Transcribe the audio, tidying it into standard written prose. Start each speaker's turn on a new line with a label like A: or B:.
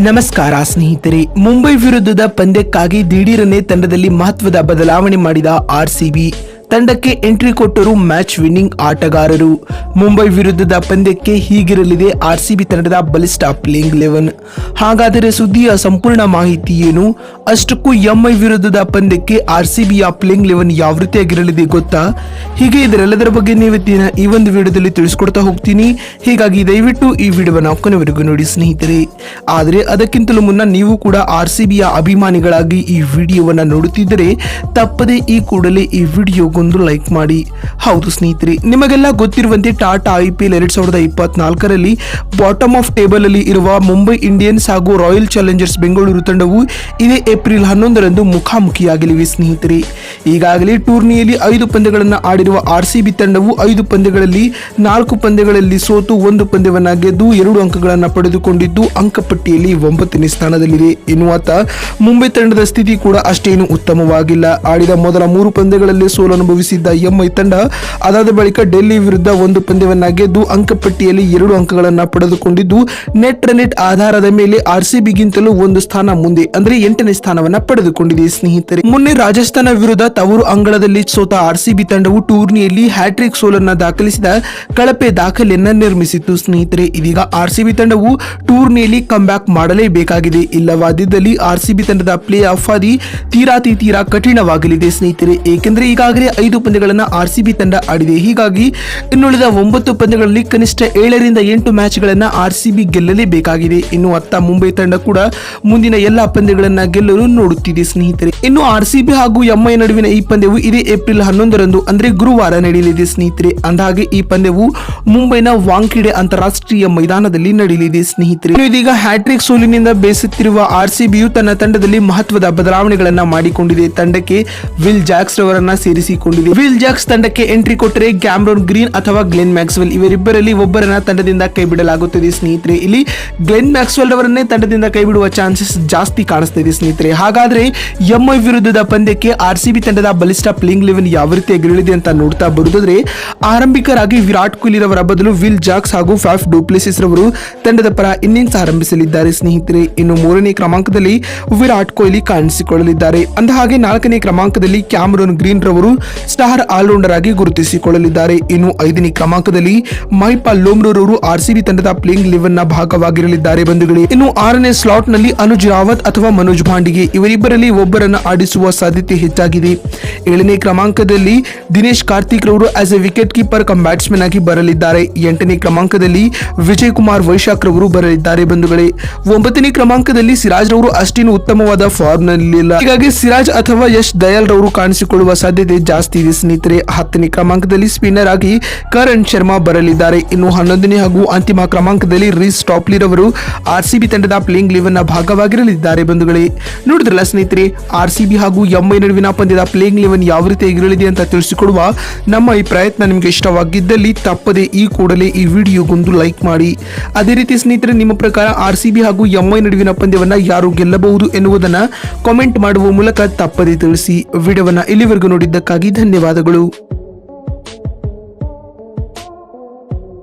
A: ನಮಸ್ಕಾರ ಸ್ನೇಹಿತರೆ, ಮುಂಬೈ ವಿರುದ್ಧದ ಪಂದ್ಯಕ್ಕಾಗಿ ದಿಢೀರನೆ ತಂಡದಲ್ಲಿ ಮಹತ್ವದ ಬದಲಾವಣೆ ಮಾಡಿದ ಆರ್ಸಿಬಿ ತಂಡಕ್ಕೆ ಎಂಟ್ರಿ ಕೊಟ್ಟರು ಮ್ಯಾಚ್ ವಿನ್ನಿಂಗ್ ಆಟಗಾರರು. ಮುಂಬೈ ವಿರುದ್ಧದ ಪಂದ್ಯಕ್ಕೆ ಹೀಗಿರಲಿದೆ ಆರ್ಸಿಬಿ ತಂಡದ ಬಲಿಷ್ಠ ಪ್ಲೇಯಿಂಗ್ 11. ಹಾಗಾದರೆ ಸುದ್ದಿಯ ಸಂಪೂರ್ಣ ಮಾಹಿತಿ ಏನು? ಅಷ್ಟಕ್ಕೂ ಎಂಐ ವಿರುದ್ಧದ ಪಂದ್ಯಕ್ಕೆ ಆರ್ಸಿಬಿಯ ಪ್ಲೇಯಿಂಗ್ 11 ಯಾವ ರೀತಿಯಾಗಿರಲಿದೆ ಗೊತ್ತಾ? ಹೀಗೆ ಇದರೆಲ್ಲದರ ಬಗ್ಗೆ ನೀವತ್ತಿನ ಈ ಒಂದು ವಿಡಿಯೋದಲ್ಲಿ ತಿಳಿಸ್ಕೊಡ್ತಾ ಹೋಗ್ತೀನಿ. ಹೀಗಾಗಿ ದಯವಿಟ್ಟು ಈ ವಿಡಿಯೋವನ್ನು ಕೊನೆವರೆಗೂ ನೋಡಿ ಸ್ನೇಹಿತರೆ. ಆದರೆ ಅದಕ್ಕಿಂತಲೂ ಮುನ್ನ ನೀವು ಕೂಡ ಆರ್ಸಿಬಿಯ ಅಭಿಮಾನಿಗಳಾಗಿ ಈ ವಿಡಿಯೋವನ್ನು ನೋಡುತ್ತಿದ್ದರೆ ತಪ್ಪದೆ ಈ ಕೂಡಲೇ ಈ ವಿಡಿಯೋಗೊಂದು ಲೈಕ್ ಮಾಡಿ. ಹೌದು ಸ್ನೇಹಿತರೆ, ನಿಮಗೆಲ್ಲ ಗೊತ್ತಿರುವಂತೆ ಟಾಟಾ IPL 2024ರಲ್ಲಿ ಬಾಟಮ್ ಆಫ್ ಟೇಬಲ್ ಅಲ್ಲಿ ಇರುವ ಮುಂಬೈ ಇಂಡಿಯನ್ಸ್ ಹಾಗೂ ರಾಯಲ್ ಚಾಲೆಂಜರ್ಸ್ ಬೆಂಗಳೂರು ತಂಡವು ಇದೇ ಏಪ್ರಿಲ್ 11ರಂದು ಮುಖಾಮುಖಿಯಾಗಲಿವೆ ಸ್ನೇಹಿತರೆ. ಈಗಾಗಲೇ ಟೂರ್ನಿಯಲ್ಲಿ 5 ಪಂದ್ಯಗಳನ್ನು ಆಡಿರುವ ಆರ್ಸಿಬಿ ತಂಡವು 5 ಪಂದ್ಯಗಳಲ್ಲಿ 4 ಪಂದ್ಯಗಳಲ್ಲಿ ಸೋತು 1 ಪಂದ್ಯವನ್ನು ಗೆದ್ದು 2 ಅಂಕಗಳನ್ನು ಪಡೆದುಕೊಂಡಿದ್ದು ಅಂಕಪಟ್ಟಿಯಲ್ಲಿ 9ನೇ ಸ್ಥಾನದಲ್ಲಿದೆ. ಎನ್ನುವತ್ತ ಮುಂಬೈ ತಂಡದ ಸ್ಥಿತಿ ಕೂಡ ಅಷ್ಟೇನು ಉತ್ತಮವಾಗಿಲ್ಲ. ಆಡಿದ ಮೊದಲ 3 ಪಂದ್ಯಗಳಲ್ಲಿ ಸೋಲು ಅನುಭವಿಸಿದ್ದ ಎಂಐ ತಂಡ ಅದಾದ ಬಳಿಕ ಡೆಲ್ಲಿ ವಿರುದ್ಧ 1 ಪಂದ್ಯವನ್ನ ಗೆದ್ದು ಅಂಕಪಟ್ಟಿಯಲ್ಲಿ 2 ಅಂಕಗಳನ್ನು ಪಡೆದುಕೊಂಡಿದ್ದು ನೆಟ್ ರನ್ ಆಧಾರದ ಮೇಲೆ ಆರ್ಸಿಬಿಗಿಂತಲೂ 1 ಸ್ಥಾನ ಮುಂದೆ ಅಂದ್ರೆ 8ನೇ ಸ್ಥಾನವನ್ನ ಪಡೆದುಕೊಂಡಿದೆ ಸ್ನೇಹಿತರೆ. ಮೊನ್ನೆ ರಾಜಸ್ಥಾನ ವಿರುದ್ಧ ತವರು ಅಂಗಳದಲ್ಲಿ ಸೋತ ಆರ್ಸಿಬಿ ತಂಡವು ಟೂರ್ನಿಯಲ್ಲಿ ಹ್ಯಾಟ್ರಿಕ್ ಸೋಲನ್ನ ದಾಖಲಿಸಿದ ಕಳಪೆ ದಾಖಲೆಯನ್ನ ನಿರ್ಮಿಸಿತ್ತು ಸ್ನೇಹಿತರೆ. ಇದೀಗ ಆರ್ಸಿಬಿ ತಂಡವು ಟೂರ್ನಿಯಲ್ಲಿ ಕಮ್ಬ್ಯಾಕ್ ಮಾಡಲೇಬೇಕಾಗಿದೆ. ಇಲ್ಲವಾದಿದ್ದಲ್ಲಿ ಆರ್ಸಿಬಿ ತಂಡದ ಪ್ಲೇ ಆಫ್ ಹಾದಿ ತೀರಾ ಕಠಿಣವಾಗಲಿದೆ ಸ್ನೇಹಿತರೆ. ಏಕೆಂದರೆ ಈಗಾಗಲೇ 5 ಪಂದ್ಯಗಳನ್ನು ಆರ್ಸಿಬಿ ತಂಡ ಆಡಿದೆ. ಹೀಗಾಗಿ ಇನ್ನುಳಿದ 9 ಪಂದ್ಯಗಳಲ್ಲಿ ಕನಿಷ್ಠ 7ರಿಂದ 8 ಮ್ಯಾಚ್ಗಳನ್ನು ಆರ್ಸಿಬಿ ಗೆಲ್ಲಲೇಬೇಕಾಗಿದೆ. ಇನ್ನು ಅತ್ತ ಮುಂಬೈ ತಂಡ ಕೂಡ ಮುಂದಿನ ಎಲ್ಲಾ ಪಂದ್ಯಗಳನ್ನ ಗೆಲ್ಲಲು ನೋಡುತ್ತಿದೆ ಸ್ನೇಹಿತರೆ. ಇನ್ನು ಆರ್ಸಿಬಿ ಹಾಗೂ ಎಂಐ ನಡುವಿನ ಈ ಪಂದ್ಯವು ಇದೇ ಏಪ್ರಿಲ್ 11ರಂದು ಅಂದ್ರೆ ಗುರುವಾರ ನಡೆಯಲಿದೆ ಸ್ನೇಹಿತರೆ. ಅಂದಹಾಗೆ ಈ ಪಂದ್ಯವು ಮುಂಬೈನ ವಾಂಖೇಡೆ ಅಂತಾರಾಷ್ಟ್ರೀಯ ಮೈದಾನದಲ್ಲಿ ನಡೆಯಲಿದೆ ಸ್ನೇಹಿತರೆ. ಇದೀಗ ಹ್ಯಾಟ್ರಿಕ್ ಸೋಲಿನಿಂದ ಬೇಸತ್ತಿರುವ ಆರ್ಸಿಬಿಯು ತನ್ನ ತಂಡದಲ್ಲಿ ಮಹತ್ವದ ಬದಲಾವಣೆಗಳನ್ನ ಮಾಡಿಕೊಂಡಿದೆ. ತಂಡಕ್ಕೆ ವಿಲ್ ಜಾಕ್ಸ್ ರವರನ್ನ ಸೇರಿಸಿಕೊಂಡಿದೆ. ವಿಲ್ ಜಾಕ್ಸ್ ತಂಡಕ್ಕೆ ಎಂಟ್ರಿ ಕೊಟ್ಟರೆ ಕ್ಯಾಮರೂನ್ ಗ್ರೀನ್ ಅಥವಾ ಗ್ಲೆನ್ ಮ್ಯಾಕ್ಸ್ವೆಲ್ ಇವರಿಬ್ಬರಲ್ಲಿ ಒಬ್ಬರನ್ನ ತಂಡದಿಂದ ಕೈ ಬಿಡಲಾಗುತ್ತದೆ ಸ್ನೇಹಿತರೆ. ಇಲ್ಲಿ ಗ್ಲೆನ್ ಮ್ಯಾಕ್ಸ್ವೆಲ್ ಅವರನ್ನೇ ತಂಡದಿಂದ ಕೈ ಬಿಡುವ ಚಾನ್ಸಸ್ ಜಾಸ್ತಿ ಕಾಣಿಸ್ತಾ ಇದೆ ಸ್ನೇಹಿತರೆ. ಹಾಗಾದ್ರೆ ಎಂಐ ವಿರುದ್ಧದ ಪಂದ್ಯಕ್ಕೆ ಆರ್ಸಿಬಿ ತಂಡದ ಬಲಿಷ್ಠ ಪ್ಲೇಯಿಂಗ್ 11 ಯಾವ ರೀತಿಯಾಗಿರಲಿದೆ ಅಂತ ನೋಡ್ತಾ ಬರುವುದಾದ್ರೆ, ಆರಂಭಿಕರಾಗಿ ವಿರಾಟ್ ಕೊಹ್ಲಿ ರವರ ಬದಲು ವಿಲ್ ಜಾಕ್ಸ್ ಹಾಗೂ ಫ್ಯಾಫ್ ಡುಪ್ಲೆಸಿಸ್ ರವರು ತಂಡದ ಪರ ಇನ್ನಿಂಗ್ಸ್ ಆರಂಭಿಸಲಿದ್ದಾರೆ ಸ್ನೇಹಿತರೆ. ಇನ್ನು 3ನೇ ಕ್ರಮಾಂಕದಲ್ಲಿ ವಿರಾಟ್ ಕೊಹ್ಲಿ ಕಾಣಿಸಿಕೊಳ್ಳಲಿದ್ದಾರೆ. ಅಂದಹಾಗೆ 4ನೇ ಕ್ರಮಾಂಕದಲ್ಲಿ ಕ್ಯಾಮರೂನ್ ಗ್ರೀನ್ ರವರು ಸ್ಟಾರ್ ಆಲ್ರೌಂಡರ್ ಆಗಿ ಗುರುತಿಸಿಕೊಳ್ಳಲಿದ್ದಾರೆ. ಇನ್ನು 5ನೇ ಕ್ರಮಾಂಕದಲ್ಲಿ ಮೈಪಾಲ್ ಲೋಮ್ರೋ ರವರು ಆರ್ಸಿಬಿ ತಂಡದ ಪ್ಲೇಯಿಂಗ್ 11 ನ ಭಾಗವಾಗಿರಲಿದ್ದಾರೆ ಬಂಧುಗಳೇ. ಇನ್ನು 6ನೇ ಸ್ಲಾಟ್ ನಲ್ಲಿ ಅನುಜ್ ರಾವತ್ ಅಥವಾ ಮನೋಜ್ ಭಾಂಡಿಗೆ ಇವರಿಬ್ಬರಲ್ಲಿ ಒಬ್ಬರನ್ನು ಆಡಿಸುವ ಸಾಧ್ಯತೆ ಹೆಚ್ಚಾಗಿದೆ. 7ನೇ ಕ್ರಮಾಂಕದಲ್ಲಿ ದಿನೇಶ್ ಕಾರ್ತಿಕ್ ರವರು as A wicket keeper come batsman ಆಗಿ ಬರಲಿದ್ದಾರೆ. 8ನೇ ಕ್ರಮಾಂಕದಲ್ಲಿ ವಿಜಯ್ ಕುಮಾರ್ ವೈಶಾಖ್ ರವರು ಬರಲಿದ್ದಾರೆ ಬಂಧುಗಳೇ. 9ನೇ ಕ್ರಮಾಂಕದಲ್ಲಿ ಸಿರಾಜ್ ರವರು ಅಷ್ಟೇನು ಉತ್ತಮವಾದ ಫಾರ್ಮ್ ನಲ್ಲಿಲ್ಲ. ಹೀಗಾಗಿ ಸಿರಾಜ್ ಅಥವಾ ಯಶ್ ದಯಾಲ್ ರವರು ಕಾಣಿಸಿಕೊಳ್ಳುವ ಸಾಧ್ಯತೆ ಜಾಸ್ತಿ ಇದೆ ಸ್ನೇಹಿತರೆ. 10ನೇ ಕ್ರಮಾಂಕದಲ್ಲಿ ಸ್ಪಿನ್ನರ್ ಆಗಿ ಕರಣ್ ಶರ್ಮಾ ಬರಲಿದ್ದಾರೆ. ಇನ್ನು 11ನೇ ಹಾಗೂ ಅಂತಿಮ ಕ್ರಮಾಂಕದಲ್ಲಿ ರೀಸ್ ಟಾಪ್ಲಿ ರವರು ಆರ್ಸಿಬಿ ತಂಡದ ಪ್ಲೇಯಿಂಗ್ 11 ನ ಭಾಗವಾಗಿರಲಿದ್ದಾರೆ ಬಂಧುಗಳೇ. ನೋಡಿದ್ರಲ್ಲ ಸ್ನೇಹಿತರೆ, ಆರ್ಸಿಬಿ ಹಾಗೂ ಎಂಐ ನಡುವಿನ ಪಂದ್ಯದ ಪ್ಲೇಯಿಂಗ್ 11 ಯಾವ ರೀತಿಯಾಗಿರಲಿದೆ ಅಂತ ತಿಳಿಸಿಕೊಡುವ ನಮ್ಮ ಈ ಪ್ರಯತ್ನ ನಿಮಗೆ ಇಷ್ಟವಾಗಿದ್ದಲ್ಲಿ ತಪ್ಪದೆ ಈ ಕೂಡಲೇ ಈ ವಿಡಿಯೋಗೊಂದು ಲೈಕ್ ಮಾಡಿ. ಅದೇ ರೀತಿ ಸ್ನೇಹಿತರೆ, ನಿಮ್ಮ ಪ್ರಕಾರ ಆರ್ಸಿಬಿ ಹಾಗೂ ಎಂಐ ನಡುವಿನ ಪಂದ್ಯವನ್ನ ಯಾರು ಗೆಲ್ಲಬಹುದು ಎನ್ನುವುದನ್ನ ಕಾಮೆಂಟ್ ಮಾಡುವ ಮೂಲಕ ತಪ್ಪದೆ ತಿಳಿಸಿ. ವಿಡಿಯೋವನ್ನ ಇಲ್ಲಿವರೆಗೂ ನೋಡಿದ್ದಕ್ಕಾಗಿ ಧನ್ಯವಾದಗಳು.